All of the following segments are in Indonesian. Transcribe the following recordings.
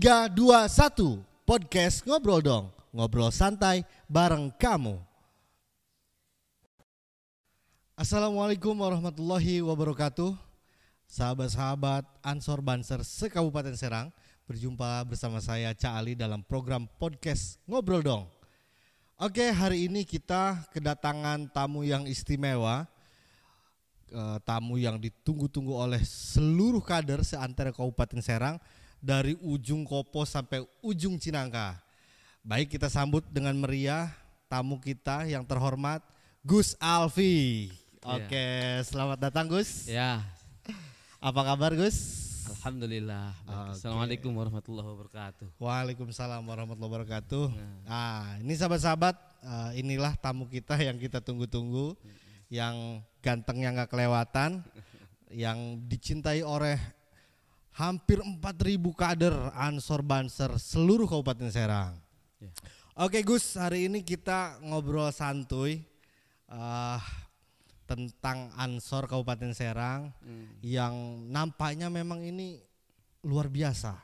3, 2, 1 Podcast Ngobrol Dong. Ngobrol santai bareng kamu. Assalamualaikum warahmatullahi wabarakatuh. Sahabat-sahabat Ansor Banser se-Kabupaten Serang, berjumpa bersama saya Ca Ali dalam program Podcast Ngobrol Dong. Oke, hari ini kita kedatangan tamu yang istimewa, tamu yang ditunggu-tunggu oleh seluruh kader seantero Kabupaten Serang, dari ujung Kopo sampai ujung Cinangka. Baik, kita sambut dengan meriah tamu kita yang terhormat, Gus Alfi. Oke, selamat datang Gus. Ya. Apa kabar Gus? Alhamdulillah. Assalamualaikum warahmatullahi wabarakatuh. Waalaikumsalam warahmatullahi wabarakatuh. Nah, ini sahabat-sahabat, inilah tamu kita yang kita tunggu-tunggu, yang gantengnya nggak kelewatan, yang dicintai oleh hampir 4.000 kader Ansor Banser seluruh Kabupaten Serang. Ya. Oke Gus, hari ini kita ngobrol santuy tentang Ansor Kabupaten Serang yang nampaknya memang ini luar biasa.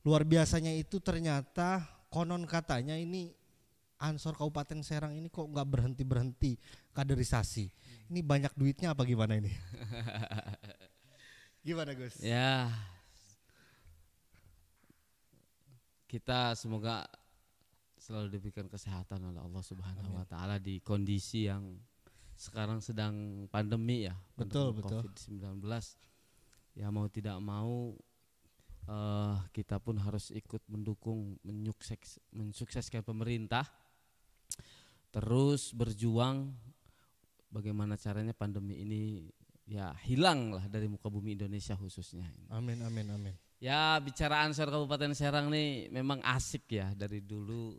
Luar biasanya itu ternyata konon katanya ini Ansor Kabupaten Serang ini kok nggak berhenti kaderisasi. Ini banyak duitnya apa gimana ini? Gimana Gus? Ya, kita semoga selalu diberikan kesehatan oleh Allah Subhanahu Wa Taala di kondisi yang sekarang sedang pandemi ya, betul. COVID-19. Ya mau tidak mau kita pun harus ikut mendukung, mensukseskan pemerintah, terus berjuang bagaimana caranya pandemi ini ya hilanglah dari muka bumi Indonesia khususnya. Amin. Ya, bicara Ansor Kabupaten Serang nih memang asik ya. Dari dulu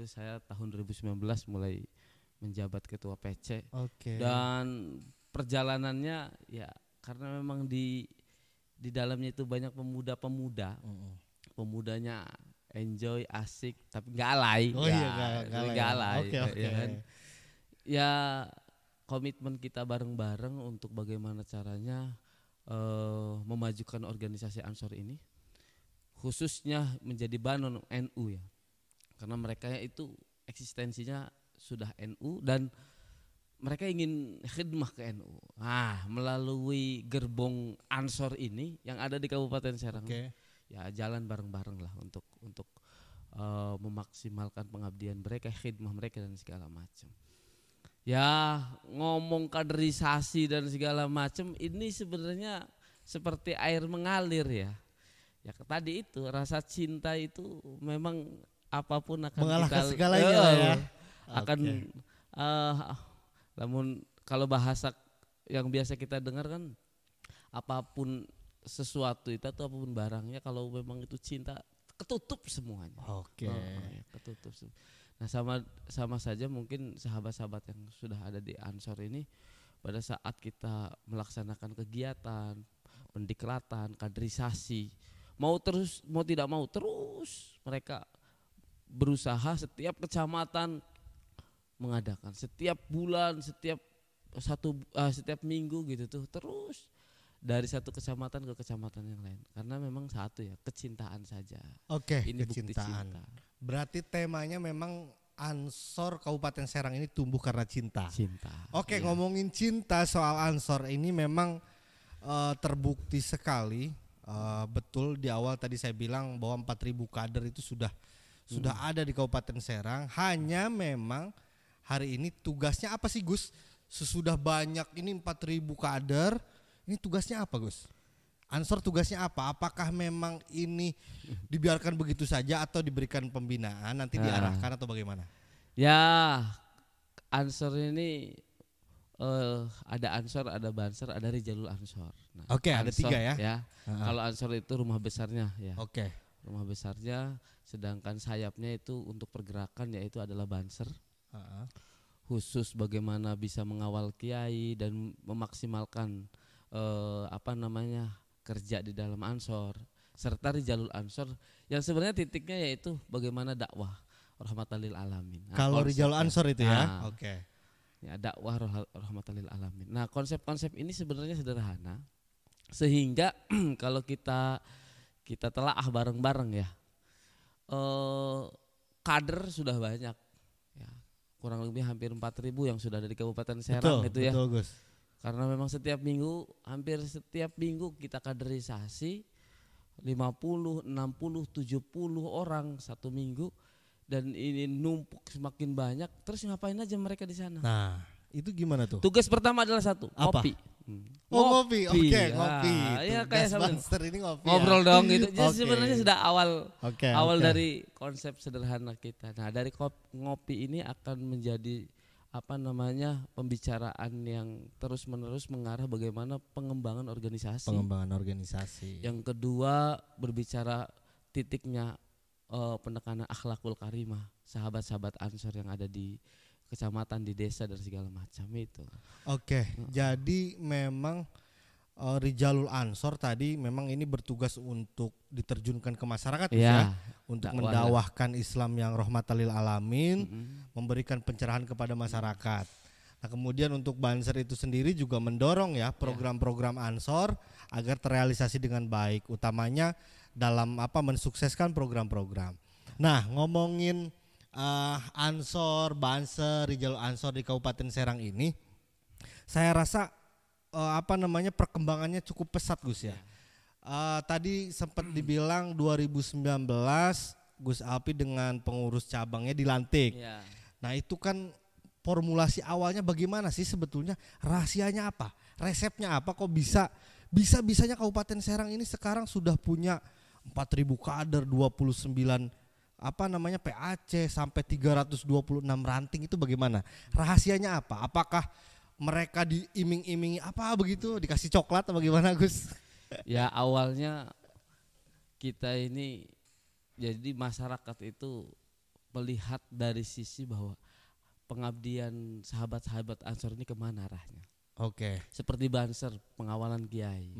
saya tahun 2019 mulai menjabat ketua PC. Dan perjalanannya ya karena memang di dalamnya itu banyak pemuda-pemuda. Pemudanya enjoy, asik tapi nggak alay. Nggak alay. Ya kan? Ya, komitmen kita bareng-bareng untuk bagaimana caranya memajukan organisasi Ansor ini, khususnya menjadi banon NU ya, karena mereka itu eksistensinya sudah NU dan mereka ingin khidmah ke NU. Nah, melalui gerbong Ansor ini yang ada di Kabupaten Serang, ya jalan bareng-bareng lah untuk memaksimalkan pengabdian mereka, khidmah mereka dan segala macam. Ya, ngomong kaderisasi dan segala macam ini sebenarnya seperti air mengalir ya. Ya tadi itu rasa cinta itu memang apapun akan mengalahkan kita segalanya ya. Namun kalau bahasa yang biasa kita dengar kan, apapun sesuatu itu atau apapun barangnya kalau memang itu cinta ketutup semuanya. Ketutup semua. Nah, sama saja mungkin sahabat-sahabat yang sudah ada di Ansor ini pada saat kita melaksanakan kegiatan, pendiklatan, kaderisasi, mau tidak mau terus mereka berusaha setiap kecamatan mengadakan, setiap bulan, setiap minggu gitu tuh, terus dari satu kecamatan ke kecamatan yang lain, karena memang satu ya, kecintaan saja. Ini kecintaan. Berarti temanya memang Ansor Kabupaten Serang ini tumbuh karena cinta. Ngomongin cinta soal Ansor ini memang terbukti sekali. Betul di awal tadi saya bilang bahwa 4.000 kader itu sudah ada di Kabupaten Serang. Hanya memang hari ini tugasnya apa sih Gus? Sesudah banyak ini 4.000 kader, ini tugasnya apa Gus? Ansor tugasnya apa? Apakah memang ini dibiarkan begitu saja atau diberikan pembinaan, nanti diarahkan atau bagaimana? Ya, Ansor ini ada Ansor, ada Banser, ada Rijalul Ansor. Nah, ada 3 ya. Kalau Ansor itu rumah besarnya ya. Rumah besarnya, sedangkan sayapnya itu untuk pergerakan yaitu adalah Banser. Khusus bagaimana bisa mengawal kiai dan memaksimalkan kerja di dalam Ansor, serta Rijalul Ansor yang sebenarnya titiknya yaitu bagaimana dakwah rahmatan lil alamin. Kalau Rijalul Ansor itu ya. Ya, dakwah rahmatan lil alamin. Nah, konsep-konsep ini sebenarnya sederhana sehingga kalau kita kita telaah bareng-bareng ya. Kader sudah banyak ya, kurang lebih hampir 4.000 yang sudah dari Kabupaten Serang. Betul, gitu ya. Betul, Gus. Karena memang hampir setiap minggu kita kaderisasi 50, 60, 70 orang satu minggu, dan ini numpuk semakin banyak. Terus ngapain aja mereka di sana? Nah, itu gimana tuh? Tugas pertama adalah satu, ngopi. Ngopi. Oke, ngopi. Iya, kayak Banster ini ngopi. Ngobrol dong gitu. Jadi sebenarnya sudah awal dari konsep sederhana kita. Nah, dari ngopi ini akan menjadi pembicaraan yang terus-menerus mengarah bagaimana pengembangan organisasi. Yang kedua, berbicara titiknya penekanan akhlakul karimah, sahabat-sahabat Ansor yang ada di kecamatan, di desa dan segala macam itu. Jadi memang Rijalul Ansor tadi memang ini bertugas untuk diterjunkan ke masyarakat ya, untuk mendakwahkan Islam yang rahmatan lil alamin, memberikan pencerahan kepada masyarakat. Nah, kemudian untuk Banser itu sendiri juga mendorong ya program-program Ansor agar terrealisasi dengan baik, utamanya dalam mensukseskan program-program. Nah, ngomongin Ansor, Banser, Rijalul Ansor di Kabupaten Serang ini, saya rasa perkembangannya cukup pesat, Gus ya. Tadi sempat dibilang 2019 Gus Alpi dengan pengurus cabangnya dilantik. Nah, itu kan formulasi awalnya bagaimana sih sebetulnya? Rahasianya apa? Resepnya apa kok bisanya Kabupaten Serang ini sekarang sudah punya 4.000 kader, 29 PAC sampai 326 ranting, itu bagaimana? Rahasianya apa? Apakah mereka diiming-imingi begitu, dikasih coklat atau bagaimana, Gus? Ya, awalnya kita ini jadi masyarakat itu melihat dari sisi bahwa pengabdian sahabat-sahabat Ansor ini kemana arahnya. Seperti Banser, pengawalan kiai,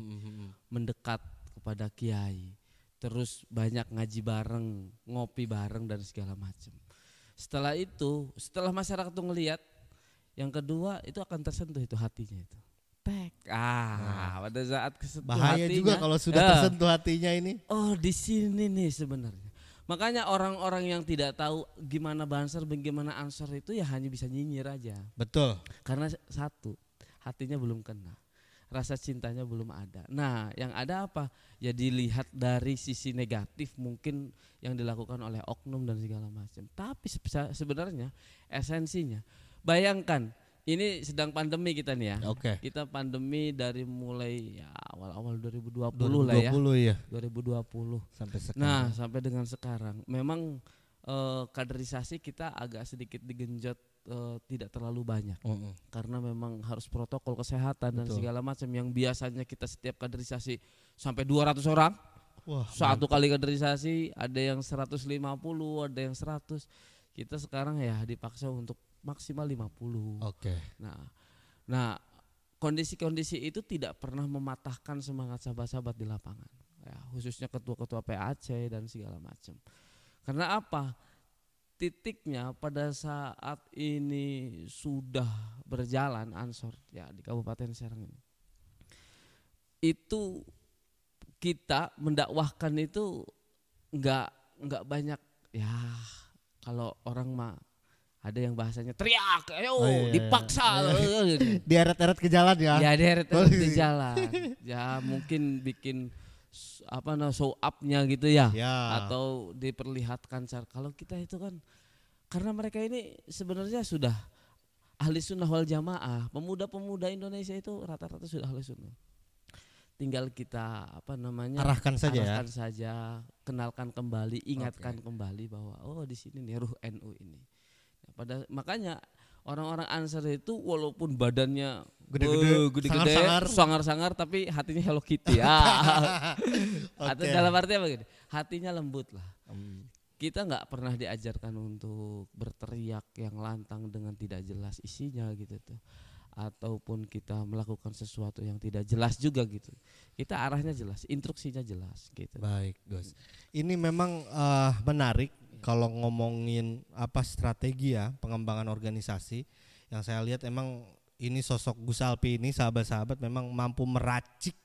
mendekat kepada kiai, terus banyak ngaji bareng, ngopi bareng dan segala macam. Setelah itu, setelah masyarakat tuh ngelihat, yang kedua itu akan tersentuh itu hatinya itu. Pada saat kesentuh bahaya hatinya, juga kalau sudah tersentuh hatinya ini. Oh, di sini nih sebenarnya. Makanya orang-orang yang tidak tahu gimana Banser, bagaimana Ansor itu ya hanya bisa nyinyir aja. Betul. Karena satu, hatinya belum kena. Rasa cintanya belum ada. Nah, yang ada apa? Ya dilihat dari sisi negatif mungkin yang dilakukan oleh oknum dan segala macam. Tapi sebenarnya esensinya, bayangkan ini sedang pandemi kita nih ya. Kita pandemi dari mulai ya awal-awal 2020 lah ya. 2020 sampai sekarang. Nah, sampai dengan sekarang memang kaderisasi kita agak sedikit digenjot, tidak terlalu banyak, karena memang harus protokol kesehatan dan segala macam yang biasanya kita setiap kaderisasi sampai 200 orang. Satu kali kaderisasi ada yang 150, ada yang 100. Kita sekarang ya dipaksa untuk maksimal 50. Nah, kondisi-kondisi itu tidak pernah mematahkan semangat sahabat-sahabat di lapangan. Ya, khususnya ketua-ketua PAC dan segala macam. Karena apa? Titiknya pada saat ini sudah berjalan Ansor ya di Kabupaten Serang ini, itu kita mendakwahkan itu nggak banyak ya. Kalau orang mah ada yang bahasanya teriak, dipaksa, dieret-eret ke jalan ya. Ya dieret-eret ke jalan. Ya mungkin bikin show up-nya gitu ya. Atau diperlihatkan kalau kita itu kan, karena mereka ini sebenarnya sudah ahli sunnah wal jamaah. Pemuda-pemuda Indonesia itu rata-rata sudah ahli sunnah. Tinggal kita arahkan saja, kenalkan kembali, ingatkan kembali bahwa di sini nih ruh NU ini. Makanya orang-orang Ansor itu walaupun badannya gede-gede, sangar-sangar, tapi hatinya Hello Kitty ya. Atau dalam arti apa gitu? Hatinya lembut lah. Kita nggak pernah diajarkan untuk berteriak yang lantang dengan tidak jelas isinya gitu tuh, ataupun kita melakukan sesuatu yang tidak jelas juga gitu. Kita arahnya jelas, instruksinya jelas gitu. Baik, Gus. Ini memang menarik kalau ngomongin strategi ya pengembangan organisasi. Yang saya lihat emang ini sosok Gus Alpi ini sahabat-sahabat memang mampu meracik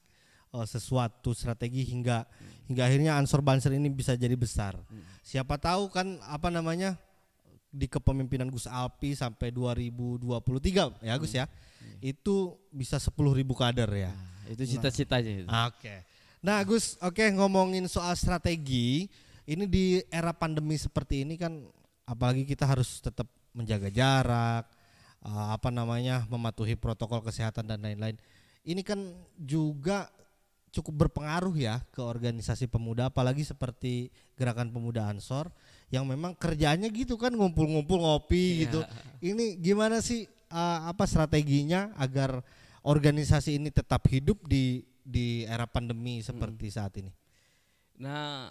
sesuatu strategi hingga akhirnya Ansor Banser ini bisa jadi besar. Siapa tahu kan di kepemimpinan Gus Alpi sampai 2023 ya Gus ya. Itu bisa 10.000 kader ya. Itu cita-citanya itu. Oke. Nah Gus, ngomongin soal strategi, ini di era pandemi seperti ini kan apalagi kita harus tetap menjaga jarak, mematuhi protokol kesehatan dan lain-lain. Ini kan juga cukup berpengaruh ya ke organisasi pemuda, apalagi seperti Gerakan Pemuda Ansor yang memang kerjanya gitu kan, ngumpul-ngumpul ngopi gitu. Ini gimana sih strateginya agar organisasi ini tetap hidup di era pandemi seperti saat ini? Nah,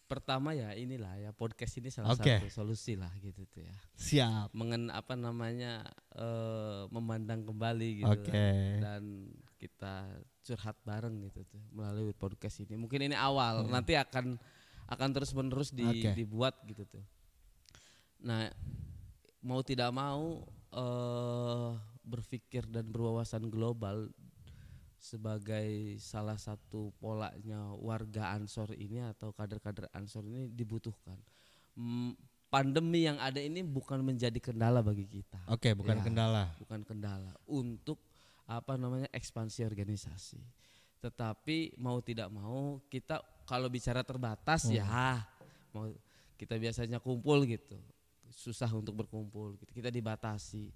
pertama ya inilah ya, podcast ini salah satu solusi lah gitu tuh ya. Siap. Memandang kembali gitu dan kita curhat bareng gitu tuh melalui podcast ini. Mungkin ini awal, nanti akan terus menerus dibuat gitu tuh. Nah, mau tidak mau berpikir dan berwawasan global sebagai salah satu polanya warga Ansor ini atau kader-kader Ansor ini dibutuhkan. Pandemi yang ada ini bukan menjadi kendala bagi kita. Bukan kendala. Bukan kendala untuk ekspansi organisasi. Tetapi mau tidak mau kita kalau bicara terbatas mau kita biasanya kumpul gitu. Susah untuk berkumpul gitu. Kita dibatasi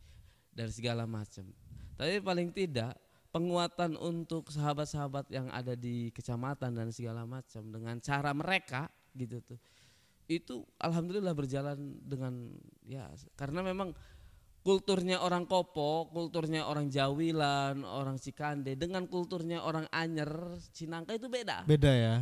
dari segala macam. Tapi paling tidak penguatan untuk sahabat-sahabat yang ada di kecamatan dan segala macam dengan cara mereka gitu tuh. Itu alhamdulillah berjalan dengan karena memang kulturnya orang Kopo, kulturnya orang Jawilan, orang Cikande dengan kulturnya orang Anyer, Cinangka itu beda. Beda ya.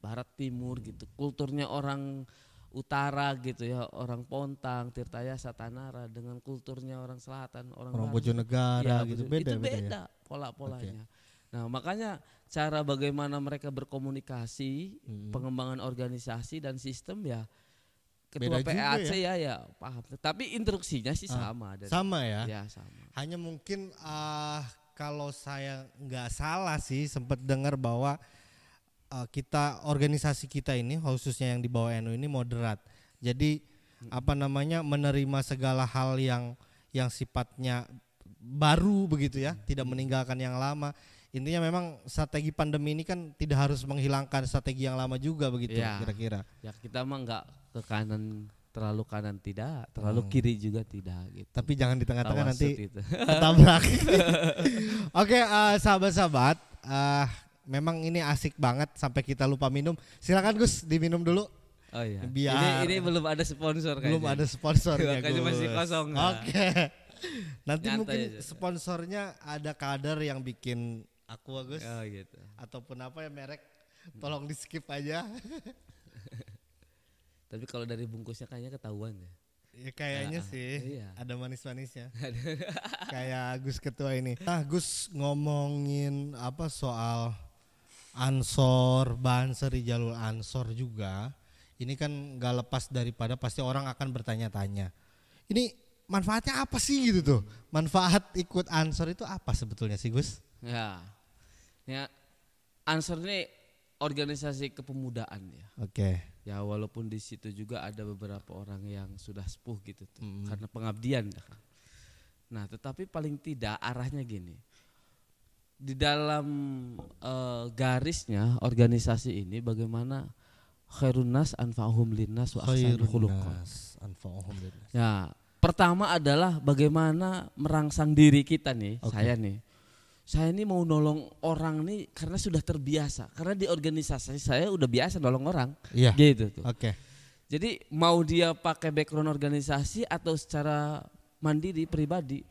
Barat timur gitu. Kulturnya orang utara gitu ya, orang Pontang, Tirtayasa, Tanara dengan kulturnya orang selatan, orang Bojonegara gitu beda ya? Pola-polanya. Nah, makanya cara bagaimana mereka berkomunikasi, pengembangan organisasi dan sistem ketua PAC ya paham. Tapi instruksinya sih sama. Sama ya? Ya sama. Hanya mungkin kalau saya nggak salah sih sempat dengar bahwa organisasi kita ini khususnya yang di bawah NU ini moderat. Jadi menerima segala hal yang sifatnya baru begitu ya, tidak meninggalkan yang lama. Intinya memang strategi pandemi ini kan tidak harus menghilangkan strategi yang lama juga begitu kira-kira. Ya kita mah nggak ke kanan, terlalu kanan tidak, terlalu kiri juga tidak gitu. Tapi jangan di tengah-tengah nanti ketabrak. Oke, sahabat-sahabat, memang ini asik banget sampai kita lupa minum. Silakan Gus, diminum dulu. Oh iya. Biar ini belum ada sponsor kayaknya. Belum ada sponsornya. Kayaknya masih kosong. Oke. Nanti mungkin sponsornya ada kader yang bikin Aqua Gus. Oh gitu. Ataupun merek, tolong di skip aja. Tapi kalau dari bungkusnya kayaknya ketahuan ya. Ya kayaknya sih ada manis-manisnya. Kayak Gus ketua ini. Nah Gus ngomongin soal Ansor, Banser di jalur Ansor juga. Ini kan gak lepas daripada pasti orang akan bertanya-tanya. Ini manfaatnya apa sih gitu tuh? Manfaat ikut Ansor itu apa sebetulnya sih Gus? Ya Ansor ini organisasi kepemudaan ya. Ya walaupun di situ juga ada beberapa orang yang sudah sepuh gitu tuh, karena pengabdian. Nah tetapi paling tidak arahnya gini. Di dalam garisnya organisasi ini bagaimana khairun nas anfa'uhum linnas wa ahsanul khuluqan. Ya, pertama adalah bagaimana merangsang diri kita nih, saya nih mau nolong orang nih karena sudah terbiasa. Karena di organisasi saya udah biasa nolong orang. Gitu tuh. Jadi mau dia pakai background organisasi atau secara mandiri pribadi,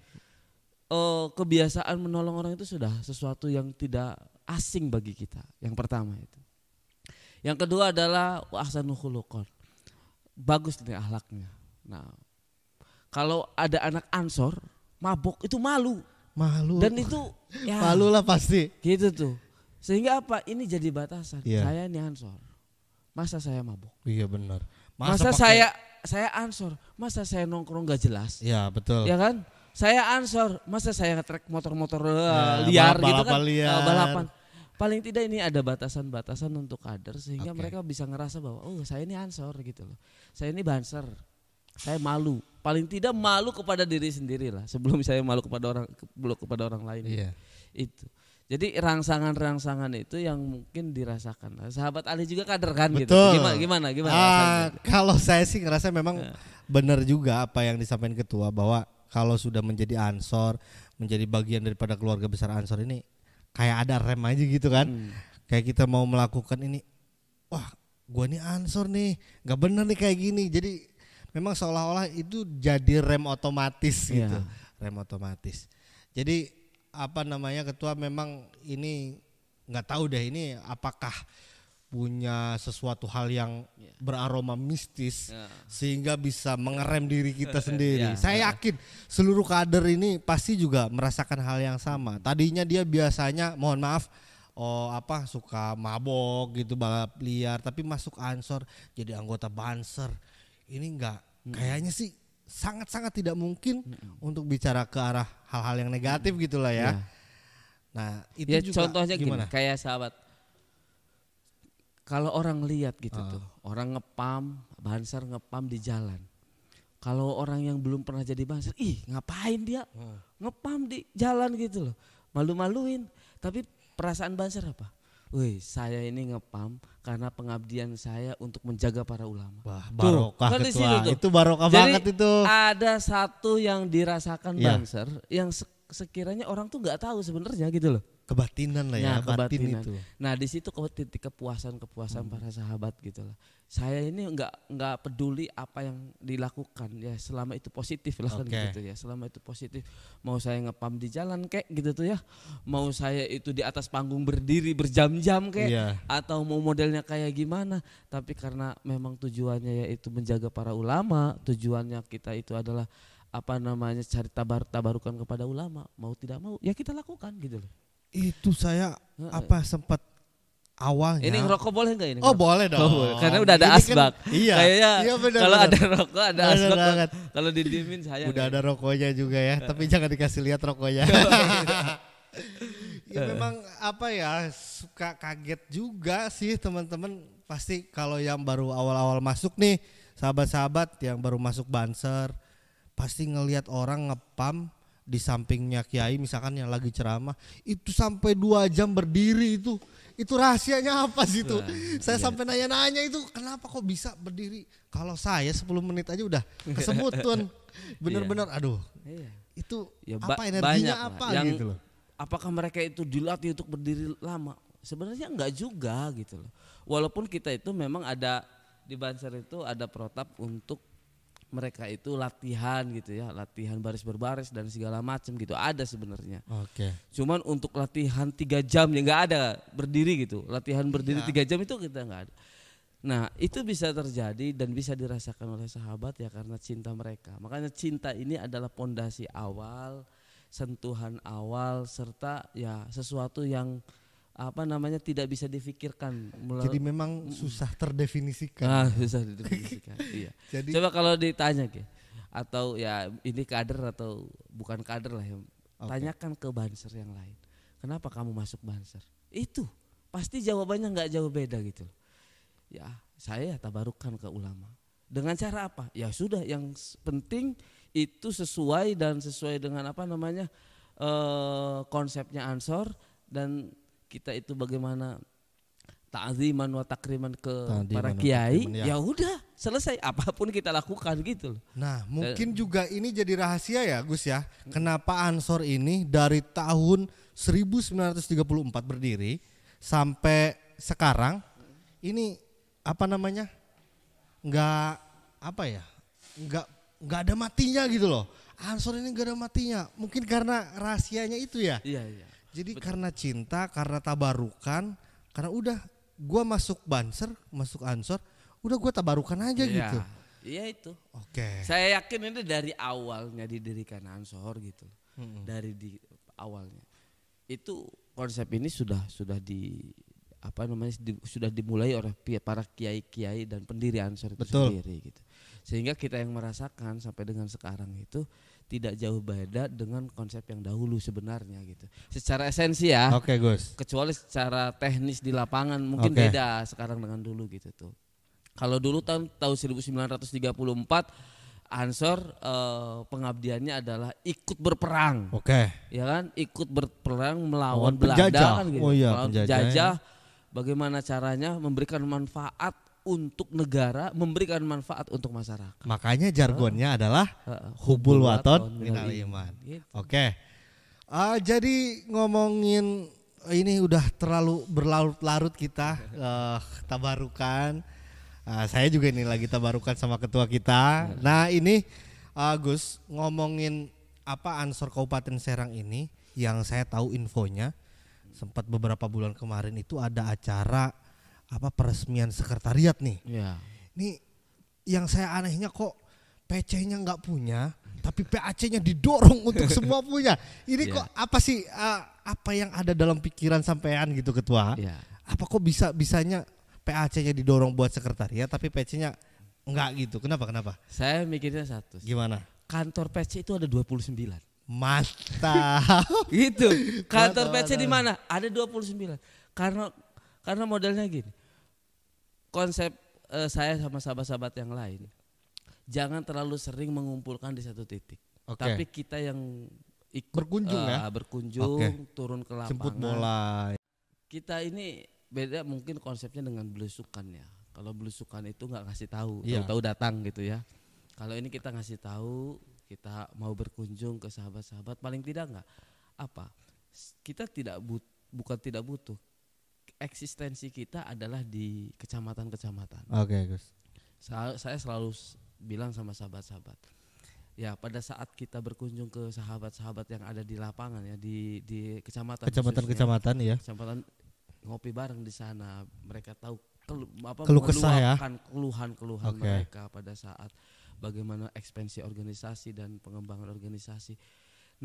kebiasaan menolong orang itu sudah sesuatu yang tidak asing bagi kita. Yang pertama itu. Yang kedua adalah ahsanul khuluqan. Bagus nih akhlaknya. Nah, kalau ada anak Ansor mabok itu malu. Dan itu malu lah pasti. Gitu tuh. Sehingga apa? Ini jadi batasan. Saya ini Ansor. Masa saya mabok? Iya benar. Masa saya Ansor, masa saya nongkrong gak jelas? Iya betul. Ya kan? Saya Ansor, masa saya nge-track motor-motor liar gitu kan? Balapan. paling tidak ini ada batasan-batasan untuk kader sehingga mereka bisa ngerasa bahwa oh saya ini Ansor gitu loh. Saya ini Banser. Saya malu. Paling tidak malu kepada diri sendiri lah sebelum saya malu kepada orang lain. Iya. Itu. Jadi rangsangan-rangsangan itu yang mungkin dirasakan. Sahabat Ali juga kader kan. Betul. Gitu. Gimana? Kalau saya sih ngerasa memang benar juga apa yang disampaikan ketua bahwa kalau sudah menjadi Ansor, menjadi bagian daripada keluarga besar Ansor ini kayak ada rem aja gitu kan. Kayak kita mau melakukan ini, wah gua nih Ansor nih, gak bener nih kayak gini. Jadi memang seolah-olah itu jadi rem otomatis gitu. Rem otomatis. Jadi apa namanya ketua memang ini gak tahu deh ini apakah punya sesuatu hal yang beraroma mistis sehingga bisa mengerem diri kita sendiri. Saya yakin seluruh kader ini pasti juga merasakan hal yang sama. Tadinya dia biasanya mohon maaf suka mabok gitu, balap liar, tapi masuk Ansor jadi anggota Banser. Ini kayaknya sih sangat-sangat tidak mungkin untuk bicara ke arah hal-hal yang negatif gitulah ya. Nah, itu juga contohnya gimana? Gini, kayak sahabat kalau orang lihat gitu tuh, orang Banser ngepam di jalan. Kalau orang yang belum pernah jadi Banser, ngapain dia ngepam di jalan gitu loh, malu-maluin. Tapi perasaan Banser apa? Wih, saya ini ngepam karena pengabdian saya untuk menjaga para ulama. Wah, barokah ketua. Itu barokah banget itu. Ada satu yang dirasakan Banser yang sekiranya orang tuh nggak tahu sebenarnya gitu loh. Kebatinan lah ya, kebatinan. Batin itu. Nah di situ titik kepuasan para sahabat gitu lah. Saya ini nggak peduli apa yang dilakukan ya selama itu positif lah kan gitu ya. Selama itu positif, mau saya ngepam di jalan kayak gitu tuh ya, mau saya itu di atas panggung berdiri berjam-jam kayak, atau mau modelnya kayak gimana. Tapi karena memang tujuannya yaitu menjaga para ulama, tujuannya kita itu adalah cari tabarukan kepada ulama, mau tidak mau ya kita lakukan gitu loh. Itu saya sempat awalnya. Ini ngerokok boleh enggak ini? Oh boleh dong. Karena udah ada asbak. Kan, iya. Kayaknya bener, kalau ada rokok ada asbak. Kalau didiemin saya. Udah ada rokoknya juga ya. Tapi jangan dikasih lihat rokoknya. Ya memang suka kaget juga sih teman-teman. Pasti kalau yang baru awal-awal masuk nih, sahabat-sahabat yang baru masuk Banser, pasti ngelihat orang ngepam di sampingnya kiai misalkan yang lagi ceramah itu sampai 2 jam berdiri itu rahasianya apa sih itu? Saya sampai nanya-nanya itu kenapa kok bisa berdiri? Kalau saya 10 menit aja udah kesebut tuan. Bener-bener aduh. Itu energinya apa gitu loh. Apakah mereka itu dilatih untuk berdiri lama? Sebenarnya enggak juga gitu loh. Walaupun kita itu memang ada di Banser itu ada protap untuk mereka itu latihan gitu ya, latihan baris berbaris dan segala macam gitu ada sebenarnya. Cuman untuk latihan 3 jam ya nggak ada berdiri gitu, latihan berdiri 3 jam itu kita nggak ada. Nah itu bisa terjadi dan bisa dirasakan oleh sahabat ya karena cinta mereka. Makanya cinta ini adalah pondasi awal, sentuhan awal serta ya sesuatu yang tidak bisa difikirkan. Jadi memang susah terdefinisikan. Susah didefinisikan. Iya. Jadi, coba kalau ditanya atau ya ini kader atau bukan kader lah ya. Tanyakan ke Banser yang lain. Kenapa kamu masuk Banser? Itu pasti jawabannya nggak jauh beda gitu. Ya saya tabarukan ke ulama. Dengan cara apa? Ya sudah yang penting itu sesuai dengan konsepnya Ansor dan kita itu bagaimana ta'ziman wa takriman ke para kiai, ya udah selesai apapun kita lakukan gitu loh. Nah, mungkin juga ini jadi rahasia ya Gus ya. Kenapa Ansor ini dari tahun 1934 berdiri sampai sekarang ini nggak ada matinya gitu loh. Ansor ini nggak ada matinya. Mungkin karena rahasianya itu ya. Iya. Jadi karena cinta, karena tabarukan, karena udah gue masuk Banser, masuk Ansor, udah gue tabarukan aja gitu. Iya itu. Saya yakin ini dari awalnya didirikan Ansor gitu. Dari awalnya. Itu konsep ini sudah dimulai oleh para kiai-kiai dan pendiri Ansor itu sendiri gitu. Sehingga kita yang merasakan sampai dengan sekarang itu tidak jauh beda dengan konsep yang dahulu sebenarnya gitu. Secara esensi ya. Oke, Gus. Kecuali secara teknis di lapangan mungkin beda sekarang dengan dulu gitu tuh. Kalau dulu tahun 1934 Ansor pengabdiannya adalah ikut berperang. Ya kan? Ikut berperang melawan Belanda kan gitu. Melawan penjajah. Bagaimana caranya memberikan manfaat untuk negara, memberikan manfaat untuk masyarakat. Makanya jargonnya adalah hubul waton minal iman. Gitu. Jadi ngomongin ini udah terlalu berlarut-larut kita tabarukan. Saya juga ini lagi tabarukan sama ketua kita. Nah ini Gus ngomongin apa Ansor Kabupaten Serang ini, yang saya tahu infonya sempat beberapa bulan kemarin itu ada acara apa peresmian sekretariat nih. Ini yang saya anehnya kok PC-nya nggak punya, tapi PAC-nya didorong untuk semua punya. Ini kok apa sih apa yang ada dalam pikiran sampean gitu ketua? Apa kok bisanya PAC-nya didorong buat sekretariat tapi PC-nya enggak gitu? Kenapa? Saya mikirnya satu. Gimana? Kantor PC itu ada 29. Mantap. Gitu. Kantor PC di mana? Ada 29. Karena modelnya gini. Konsep saya sama sahabat-sahabat yang lain, jangan terlalu sering mengumpulkan di satu titik. Tapi kita yang ikut berkunjung, turun ke lapangan. Jemput bola. Kita ini beda mungkin konsepnya dengan belusukan ya. Kalau belusukan itu nggak ngasih tahu, tahu datang gitu ya. Kalau ini kita ngasih tahu, kita mau berkunjung ke sahabat-sahabat, paling tidak nggak apa? Kita bukan tidak butuh. Eksistensi kita adalah di kecamatan-kecamatan. Gus. Saya selalu bilang sama sahabat-sahabat, ya pada saat kita berkunjung ke sahabat-sahabat yang ada di lapangan ya, di kecamatan ya. Kecamatan ngopi bareng di sana, mereka tahu keluh kesah ya, keluhan mereka pada saat bagaimana ekspansi organisasi dan pengembangan organisasi.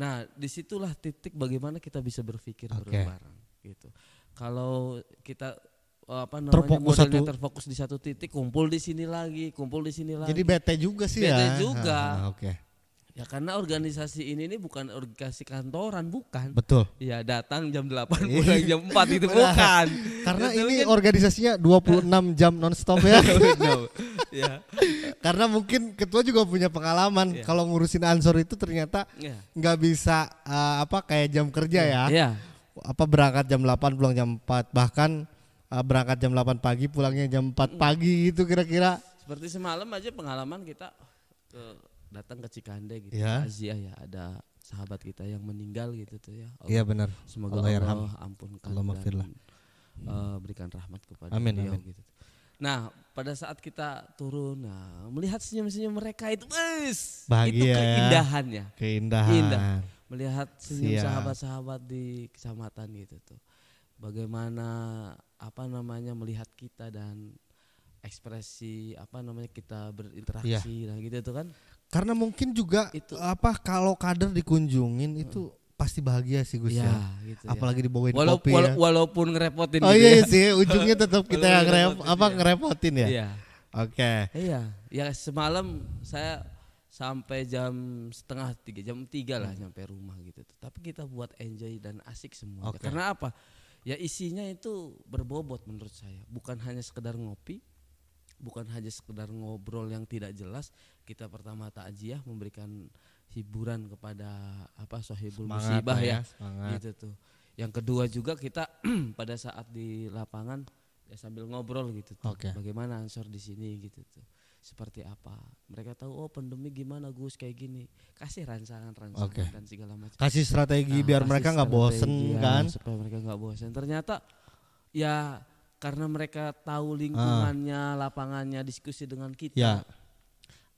Nah, disitulah titik bagaimana kita bisa berpikir bareng-bareng gitu. Kalau kita terfokus di satu titik, kumpul di sini lagi. Jadi bete juga sih ya. Bete juga. Ya karena organisasi ini bukan organisasi kantoran, bukan. Betul. Ya datang jam 8 pulang jam 4 itu bukan. Karena ini organisasinya 26 jam nonstop ya. Karena mungkin ketua juga punya pengalaman kalau ngurusin Ansor itu ternyata nggak bisa kayak jam kerja ya. Berangkat jam 8 pulang jam 4, bahkan berangkat jam 8 pagi pulangnya jam 4 pagi gitu kira-kira. Seperti semalam aja pengalaman kita datang ke Cikande gitu, Aziah ya, ada sahabat kita yang meninggal gitu tuh ya. Iya benar. Semoga Allah ampunkan dan berikan rahmat kepada beliau gitu. Nah pada saat kita turun, melihat senyum-senyum mereka itu, bahagia, itu keindahannya. Indah. Melihat senyum sahabat-sahabat di kecamatan gitu tuh. Bagaimana melihat kita dan ekspresi kita berinteraksi dan gitu tuh kan. Karena mungkin juga itu kalau kader dikunjungin itu pasti bahagia sih Gus ya. Gitu apalagi dibawain kopi ya. Walaupun ngerepotin gitu ya. Sih ujungnya tetap kita yang ngerepotin ya. Iya. Iya. Ya semalam saya sampai jam 2:30, jam 3 lah sampai rumah gitu. Tapi kita buat enjoy dan asik semua. Karena apa? Ya isinya itu berbobot menurut saya. Bukan hanya sekedar ngopi, bukan hanya sekedar ngobrol yang tidak jelas. Kita pertama takziah, memberikan hiburan kepada sahibul musibah ya. Gitu tuh. Yang kedua juga kita pada saat di lapangan ya sambil ngobrol gitu tuh. Bagaimana Ansor di sini gitu tuh. Seperti apa? Mereka tahu pandemi gimana Gus kayak gini. Kasih rancangan dan segala macam. Kasih strategi biar mereka enggak bosen kan? Supaya mereka enggak bosen. Ternyata ya karena mereka tahu lingkungannya, lapangannya, diskusi dengan kita.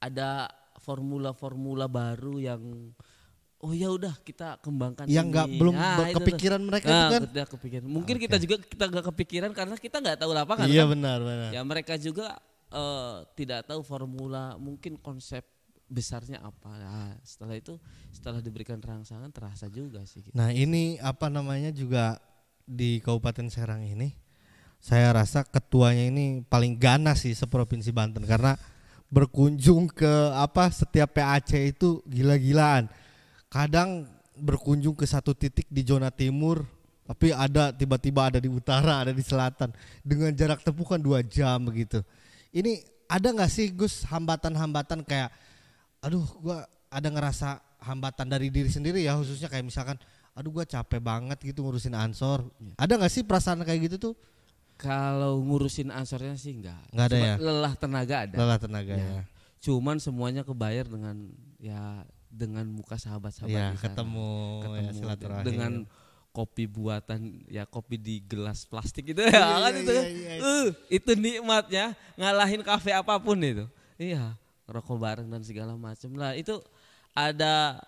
Ada formula-formula baru yang udah kita kembangkan yang belum kepikiran mereka itu kan. Kepikiran. Mungkin kita juga nggak kepikiran karena kita nggak tahu lapangan. Iya kan? benar. Ya mereka juga tidak tahu formula, mungkin konsep besarnya apa. Nah, setelah diberikan rangsangan terasa juga sih. Gitu. Nah ini juga di Kabupaten Serang ini. Saya rasa ketuanya ini paling ganas sih seprovinsi Banten karena berkunjung ke setiap PAC itu gila-gilaan. Kadang berkunjung ke satu titik di zona timur, tapi tiba-tiba ada di utara, ada di selatan, dengan jarak tempuh kan 2 jam begitu. Ini ada nggak sih Gus hambatan-hambatan kayak, gue ada ngerasa hambatan dari diri sendiri ya, khususnya kayak misalkan, gue capek banget gitu ngurusin ansor. Ada nggak sih perasaan kayak gitu tuh? Kalau ngurusin ansornya sih enggak ada ya. Lelah tenaga ada. Lelah tenaga ya. Cuman semuanya kebayar dengan muka sahabat-sahabat ya, ketemu ya, silaturahim. Dengan kopi buatan kopi di gelas plastik itu kan itu. Itu nikmatnya ngalahin kafe apapun itu. Iya, rokok bareng dan segala macam lah. Itu ada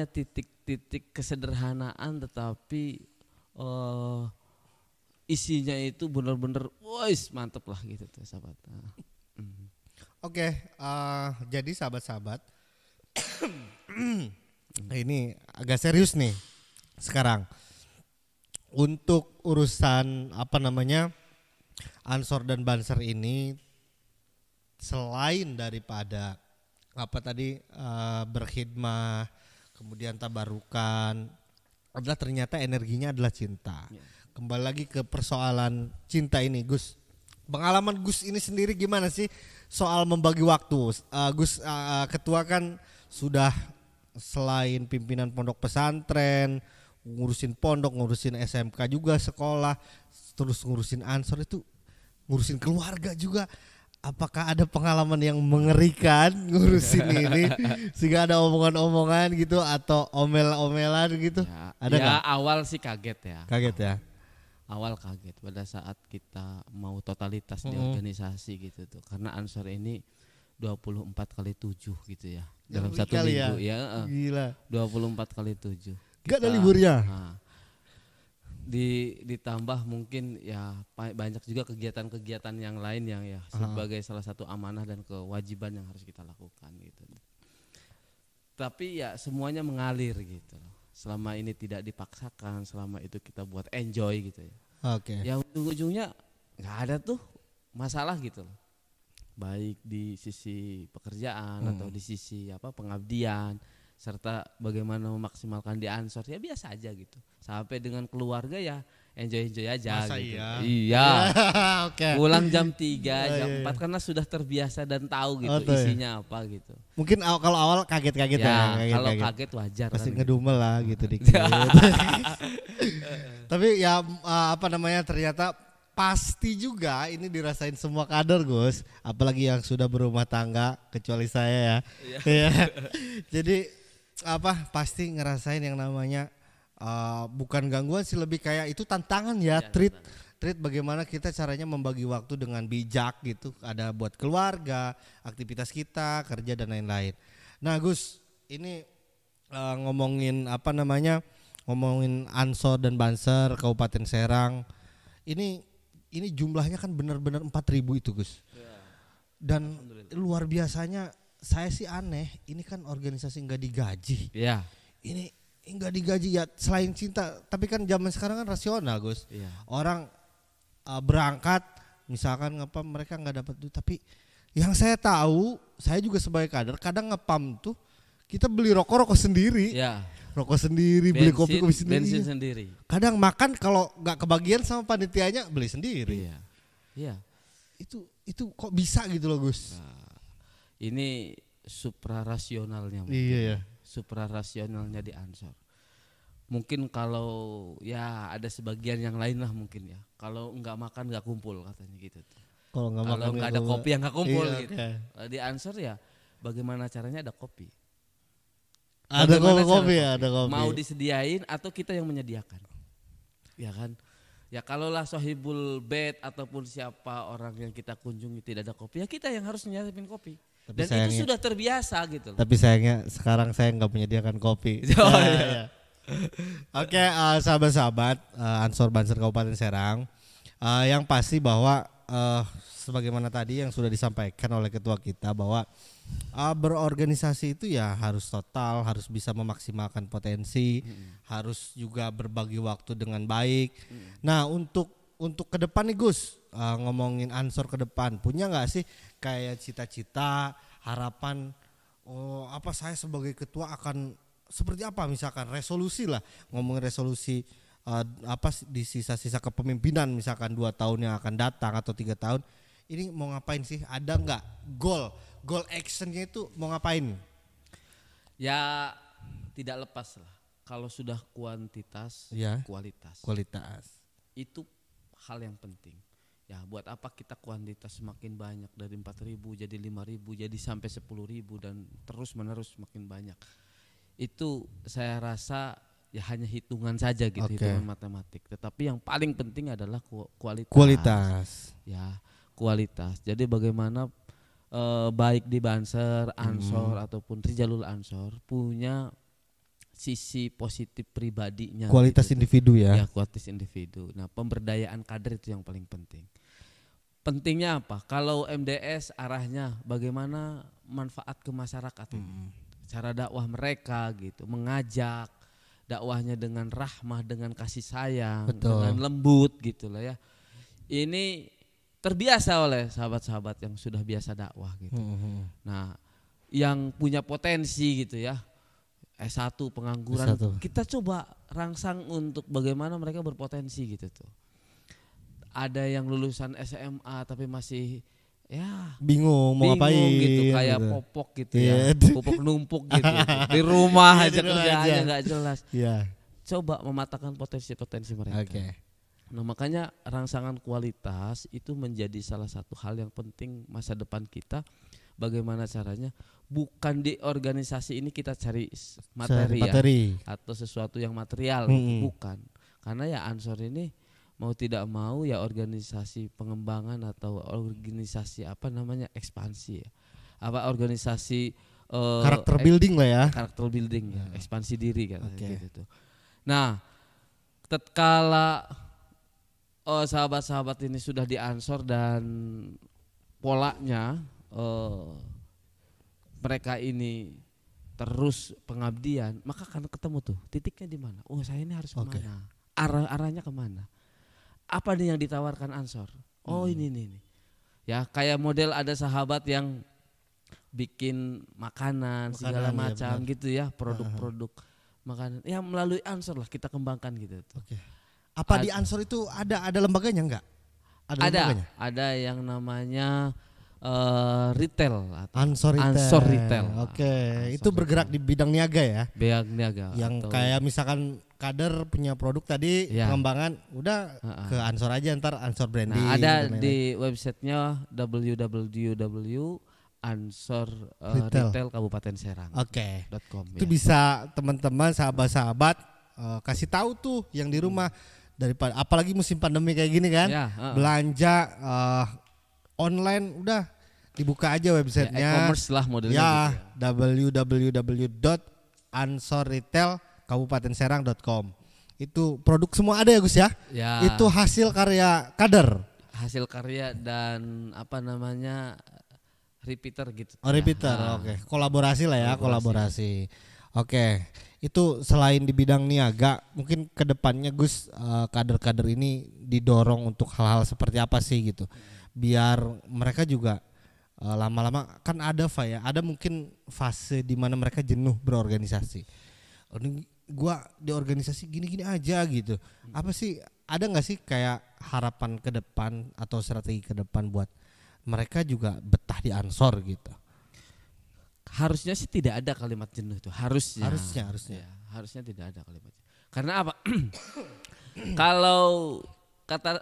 titik-titik kesederhanaan tetapi isinya itu benar-benar mantep lah gitu tuh sahabat. Oke, jadi sahabat-sahabat ini agak serius nih sekarang untuk urusan ansor dan banser ini. Selain daripada berkhidmah, kemudian tabarukan, adalah ternyata energinya adalah cinta. Kembali lagi ke persoalan cinta ini, Gus. Pengalaman Gus ini sendiri gimana sih soal membagi waktu? Gus ketua kan sudah selain pimpinan pondok pesantren, ngurusin pondok, ngurusin SMK juga sekolah, terus ngurusin ansor, itu ngurusin keluarga juga. Apakah ada pengalaman yang mengerikan ngurusin ini sehingga ada omongan-omongan gitu atau omel-omelan gitu? Ada nggak? Awal sih kaget ya. Kaget ya. Awal kaget pada saat kita mau totalitas di organisasi gitu tuh. Karena ansor ini 24x7 gitu ya. Dalam satu minggu ya. Gila. 24x7. Gak ada liburnya. Ditambah mungkin ya banyak juga kegiatan-kegiatan yang lain yang sebagai salah satu amanah dan kewajiban yang harus kita lakukan gitu. Tapi ya semuanya mengalir gitu. Selama ini tidak dipaksakan, selama itu kita buat enjoy gitu ya. Oke. Ya ujung-ujungnya nggak ada tuh masalah gitu loh. Baik di sisi pekerjaan atau di sisi pengabdian, serta bagaimana memaksimalkan di ansor ya biasa aja gitu. Sampai dengan keluarga ya enjoy aja. Masa gitu. Iya. Okay. Pulang jam 3, jam 4 karena sudah terbiasa dan tahu gitu isinya apa gitu. Mungkin kalau awal kaget-kaget ya. Kalau kaget wajar. Pasti kan, ngedumel lah gitu dikit. Tapi ya ternyata pasti juga ini dirasain semua kader Gus. Apalagi yang sudah berumah tangga kecuali saya ya. Iya. Jadi pasti ngerasain yang namanya bukan gangguan sih, lebih kayak itu tantangan ya, treat bagaimana kita caranya membagi waktu dengan bijak gitu, ada buat keluarga, aktivitas kita, kerja dan lain-lain. Nah Gus, ini ngomongin ngomongin ansor dan banser Kabupaten Serang, ini jumlahnya kan benar-benar 4.000 itu Gus. Dan luar biasanya saya sih aneh, ini kan organisasi nggak digaji. Iya. Ini nggak digaji ya, selain cinta, tapi kan zaman sekarang kan rasional Gus. Iya. Orang berangkat misalkan mereka nggak dapat duit, tapi yang saya tahu, saya juga sebagai kader kadang ngepam tuh kita beli rokok sendiri. Iya. Rokok sendiri, beli kopi sendiri. Bensin sendiri. Kadang makan kalau nggak kebagian sama panitianya beli sendiri. Iya. Itu kok bisa gitu loh Gus. Nah, ini suprarasionalnya. Iya ya. Suprarasionalnya di ansor. Mungkin kalau ya ada sebagian yang lain lah mungkin ya. Kalau nggak makan nggak kumpul katanya gitu. Kalau nggak ada kopi yang nggak kumpul gitu. Okay. Di ansor ya bagaimana caranya ada kopi. Ada kopi. Mau disediain atau kita yang menyediakan. Ya kan? Ya kalaulah sahibul bait ataupun siapa orang yang kita kunjungi tidak ada kopi, ya kita yang harus nyiapin kopi. Tapi dan sayangnya, itu sudah terbiasa gitu. Tapi sayangnya sekarang saya nggak menyediakan kopi. Iya. Oke, sahabat-sahabat Ansor Banser Kabupaten Serang, yang pasti bahwa sebagaimana tadi yang sudah disampaikan oleh ketua kita bahwa berorganisasi itu ya harus total, harus bisa memaksimalkan potensi, harus juga berbagi waktu dengan baik. Nah untuk ke depan nih Gus, ngomongin Ansor ke depan, punya nggak sih kayak cita-cita, harapan, apa saya sebagai ketua akan seperti apa, misalkan resolusi lah, ngomongin resolusi apa di sisa-sisa kepemimpinan, misalkan 2 tahun yang akan datang atau 3 tahun ini mau ngapain sih, ada nggak goal actionnya itu mau ngapain? Ya tidak lepas lah, kalau sudah kuantitas ya, kualitas itu hal yang penting. Ya buat apa kita kuantitas semakin banyak dari 4.000 jadi 5.000 jadi sampai 10.000 dan terus menerus semakin banyak. Itu saya rasa ya hanya hitungan saja gitu, hitungan matematik. Tetapi yang paling penting adalah kualitas. Ya, kualitas. Jadi bagaimana baik di Banser, Ansor ataupun Rijalul Ansor punya sisi positif pribadinya, kualitas gitu, individu ya. Ya, kualitas individu. Nah, pemberdayaan kader itu yang paling penting. Pentingnya apa? Kalau MDS arahnya bagaimana manfaat ke masyarakat, cara dakwah mereka gitu, mengajak dakwahnya dengan rahmah, dengan kasih sayang, dengan lembut gitu lah ya. Ini terbiasa oleh sahabat-sahabat yang sudah biasa dakwah gitu. Nah, yang punya potensi gitu ya, S1 pengangguran, kita coba rangsang untuk bagaimana mereka berpotensi gitu tuh. Ada yang lulusan SMA tapi masih ya bingung mau ngapain gitu, kayak gitu. Popok gitu ya, popok numpuk gitu di rumah aja kerjaannya nggak jelas. Coba mematahkan potensi-potensi mereka. Nah makanya rangsangan kualitas itu menjadi salah satu hal yang penting masa depan kita. Bagaimana caranya? Bukan di organisasi ini kita cari materi. Ya, atau sesuatu yang material, bukan. Karena ya Ansor ini mau tidak mau ya organisasi pengembangan atau organisasi apa namanya ekspansi ya. Apa organisasi karakter building lah ya. Karakter building ya, ekspansi diri kan gitu. Nah, tatkala sahabat-sahabat ini sudah di Ansor dan polanya mereka ini terus pengabdian, maka akan ketemu tuh titiknya di mana. Oh saya ini harus kemana? Arahnya kemana? Apa nih yang ditawarkan Ansor? Oh ini. Ya kayak model ada sahabat yang bikin makanan segala macam ya, gitu ya, produk-produk makanan. Ya melalui Ansor lah kita kembangkan gitu. Apa di Ansor itu ada lembaganya enggak? Ada yang namanya retail atau Ansor Retail. Itu bergerak di bidang niaga ya. Bidang niaga. Yang kayak misalkan kader punya produk tadi pengembangan udah ke Ansor aja, ntar Ansor branding. Nah, ada di websitenya www.ansorretail Kabupaten Serang. .com, itu bisa teman-teman sahabat-sahabat kasih tahu tuh yang di rumah, daripada apalagi musim pandemi kayak gini kan, belanja online udah dibuka aja websitenya, e-commerce lah modelnya www.ansorretailkabupatenserang.com. Itu produk semua ada ya Gus ya? Itu hasil karya kader. Hasil karya dan apa namanya repeater gitu. Repeater, kolaborasi lah ya, kolaborasi. Itu selain di bidang niaga, mungkin kedepannya Gus kader-kader ini didorong untuk hal-hal seperti apa sih gitu, biar mereka juga lama-lama kan ada ada mungkin fase di mana mereka jenuh berorganisasi. Gua di organisasi gini-gini aja gitu. Apa sih, ada nggak sih kayak harapan ke depan atau strategi ke depan buat mereka juga betah di Ansor gitu? Harusnya sih tidak ada kalimat jenuh tuh. Harusnya tidak ada kalimat. Karena apa? Kalau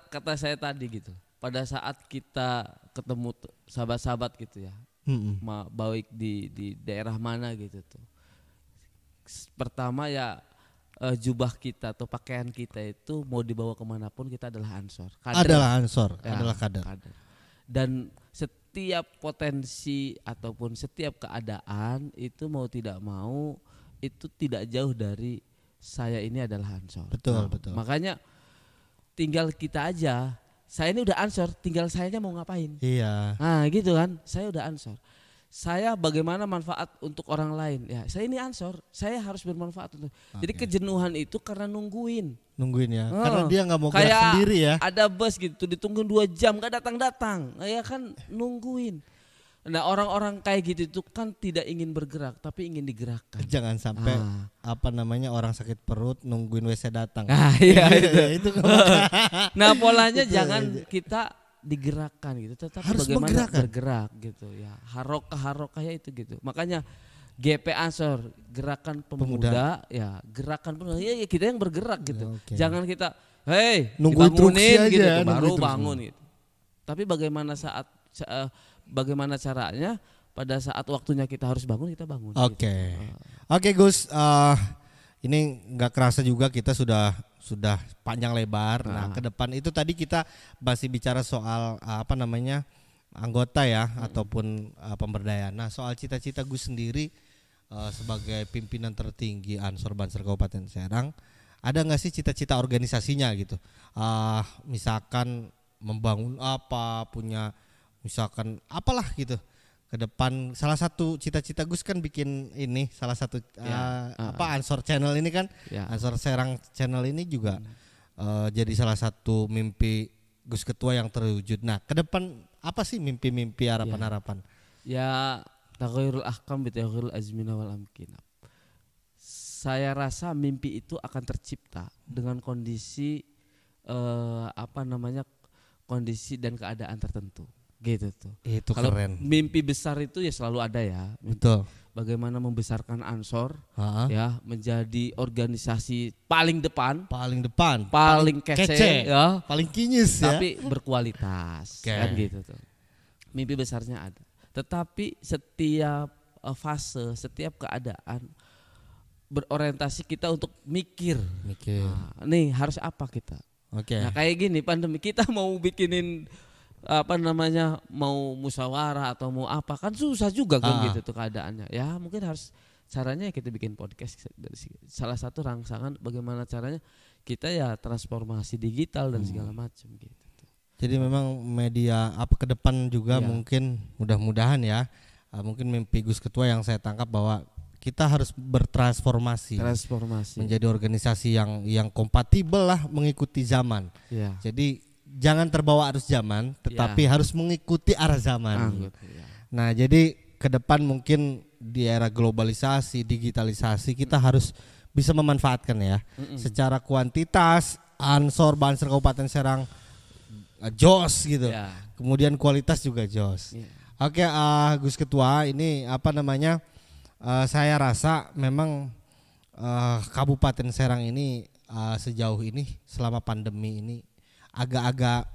kata saya tadi gitu, pada saat kita ketemu sahabat-sahabat gitu ya, baik di daerah mana gitu tuh, pertama ya jubah kita atau pakaian kita itu mau dibawa kemanapun kita adalah Ansor. Adalah kader. Dan setiap potensi ataupun setiap keadaan itu mau tidak mau itu tidak jauh dari saya ini adalah Ansor. Betul. Makanya tinggal kita aja. Saya ini udah Ansor, tinggal sayanya mau ngapain. Iya. Nah gitu kan, saya udah Ansor. saya bagaimana manfaat untuk orang lain. Ya, saya ini Ansor, saya harus bermanfaat untuk. Jadi kejenuhan itu karena nungguin ya. Karena dia nggak mau gerak sendiri ya. Ada bus gitu ditungguin 2 jam nggak datang-datang. Ya kan nungguin. Nah, orang-orang kayak gitu itu kan tidak ingin bergerak tapi ingin digerakkan. Jangan sampai orang sakit perut nungguin WC datang. Iya itu. Nah, polanya jangan kita digerakkan gitu, tetapi harus bagaimana bergerak gitu ya. Harokah ya itu gitu. Makanya GP Ansor, gerakan pemuda. Ya, gerakan pemuda ya kita yang bergerak gitu. Jangan kita nungguin bangunin gitu aja, baru bangun gitu. Tapi bagaimana caranya pada saat waktunya kita harus bangun, kita bangun. Oke Gus, ini nggak kerasa juga kita sudah panjang lebar. Nah, ke depan itu tadi kita masih bicara soal anggota ya ataupun pemberdayaan. Nah, soal cita-cita Gus sendiri sebagai pimpinan tertinggi Ansor Banser Kabupaten Serang, ada nggak sih cita-cita organisasinya gitu? Misalkan membangun apa, punya misalkan apalah gitu ke depan. Salah satu cita-cita Gus kan bikin ini salah satu Ansor Channel ini kan, Ansor Serang Channel ini juga jadi salah satu mimpi Gus Ketua yang terwujud. Nah, ke depan apa sih mimpi-mimpi harapan-harapan? Ya, taghayyurul ahkam bi taghayyuril azmina wal amkinah. Saya rasa mimpi itu akan tercipta dengan kondisi kondisi dan keadaan tertentu. Gitu tuh. Itu kalau keren. Mimpi besar itu ya selalu ada ya. Betul. Bagaimana membesarkan Ansor ya menjadi organisasi paling depan, paling kece ya, paling kinyis ya. Tapi berkualitas kan gitu tuh. Mimpi besarnya ada. Tetapi setiap fase, setiap keadaan berorientasi kita untuk mikir. Nah, nih harus apa kita? Nah, kayak gini pandemi kita mau bikinin mau musyawarah atau mau apa kan susah juga kan gitu tuh keadaannya. Ya mungkin harus caranya kita bikin podcast dari salah satu rangsangan bagaimana caranya kita ya transformasi digital dan segala macam gitu. Jadi memang media ke depan juga mungkin mudah-mudahan ya mungkin mimpi Gus Ketua yang saya tangkap bahwa kita harus bertransformasi menjadi organisasi yang kompatibel lah mengikuti zaman. Jadi jangan terbawa arus zaman, tetapi harus mengikuti arah zaman. Nah, jadi ke depan mungkin di era globalisasi, digitalisasi kita harus bisa memanfaatkan ya. Secara kuantitas Ansor Banser Kabupaten Serang jos gitu. Kemudian kualitas juga jos. Oke, Gus Ketua, ini saya rasa memang Kabupaten Serang ini sejauh ini selama pandemi ini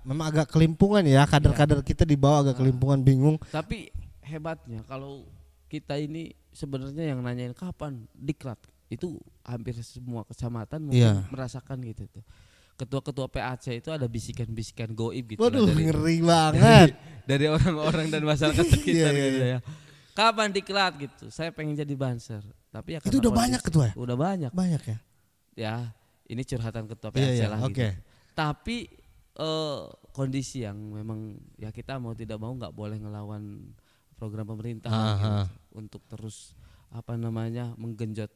memang agak kelimpungan ya, kader-kader kita di bawah agak kelimpungan, bingung. Tapi hebatnya kalau kita ini sebenarnya yang nanyain kapan diklat itu hampir semua kecamatan mungkin merasakan gitu tuh. Ketua-ketua PAC itu ada bisikan-bisikan goib gitu. Waduh, ngeri banget dari orang-orang dan masyarakat sekitar gitu ya. Kapan diklat gitu? Saya pengen jadi banser. Tapi ya itu udah banyak ketua. Udah banyak. Banyak ya. Ya, ini curhatan ketua PAC lah gitu. Tapi kondisi yang memang ya kita mau tidak mau nggak boleh ngelawan program pemerintah gitu, untuk terus menggenjot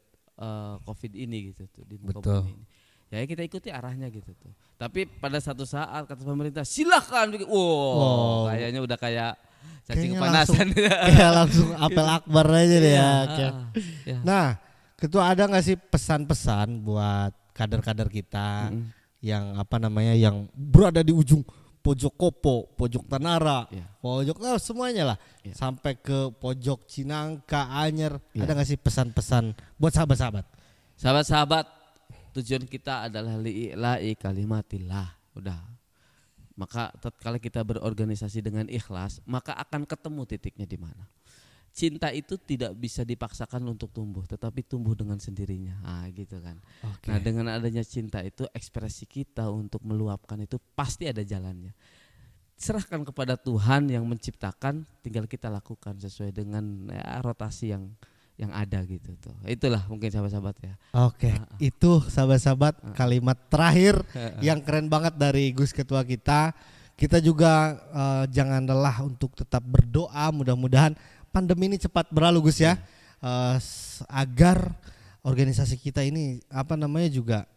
COVID ini gitu tuh di muka bumi ini. Ya kita ikuti arahnya gitu tuh. Tapi pada satu saat kata pemerintah silahkan, kayaknya udah kayak cacing kepanasan. Langsung apel akbar aja deh ya. Nah, Ketua, ada nggak sih pesan-pesan buat kader-kader kita? Yang yang berada di ujung pojok Kopo, pojok Tanara, pojok semuanya lah, sampai ke pojok Cinangka, Anyer. Ada nggak sih pesan-pesan buat sahabat-sahabat? Sahabat-sahabat, tujuan kita adalah li'ila'i kalimatillah. Udah. Maka tatkala kita berorganisasi dengan ikhlas, maka akan ketemu titiknya di mana. Cinta itu tidak bisa dipaksakan untuk tumbuh, tetapi tumbuh dengan sendirinya. Gitu kan. Nah, dengan adanya cinta itu ekspresi kita untuk meluapkan itu pasti ada jalannya. Serahkan kepada Tuhan yang menciptakan, tinggal kita lakukan sesuai dengan rotasi yang ada gitu tuh. Itulah mungkin sahabat-sahabat ya. Itu sahabat-sahabat kalimat terakhir yang keren banget dari Gus Ketua kita. Kita juga jangan lelah untuk tetap berdoa, mudah-mudahan pandemi ini cepat berlalu Gus ya. Agar organisasi kita ini juga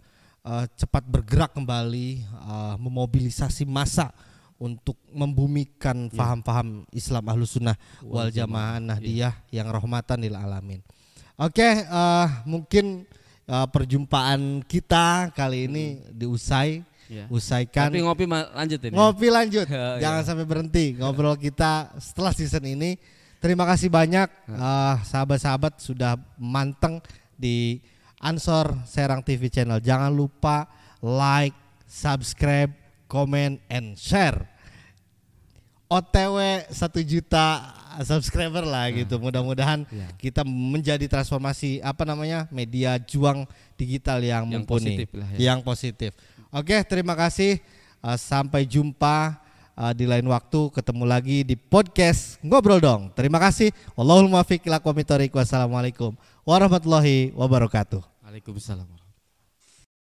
cepat bergerak kembali, memobilisasi massa untuk membumikan paham-paham Islam Ahlus Sunnah wal Jamaah Nahdiyah yang rahmatan lil alamin. Oke, mungkin perjumpaan kita kali ini usaikan. Tapi ngopi lanjut ini. Ngopi lanjut, jangan sampai berhenti ngobrol kita setelah season ini. Terima kasih banyak sahabat-sahabat sudah manteng di Ansor Serang TV channel. Jangan lupa like, subscribe, comment, and share. OTW 1 juta subscriber lah gitu. Mudah-mudahan kita menjadi transformasi media juang digital yang mumpuni, yang positif. Oke, terima kasih. Sampai jumpa di lain waktu, ketemu lagi di podcast Ngobrol Dong. Terima kasih. Wallahul muwaffiq ila aqwamit thoriq. Wassalamualaikum warahmatullahi wabarakatuh. Waalaikumsalam.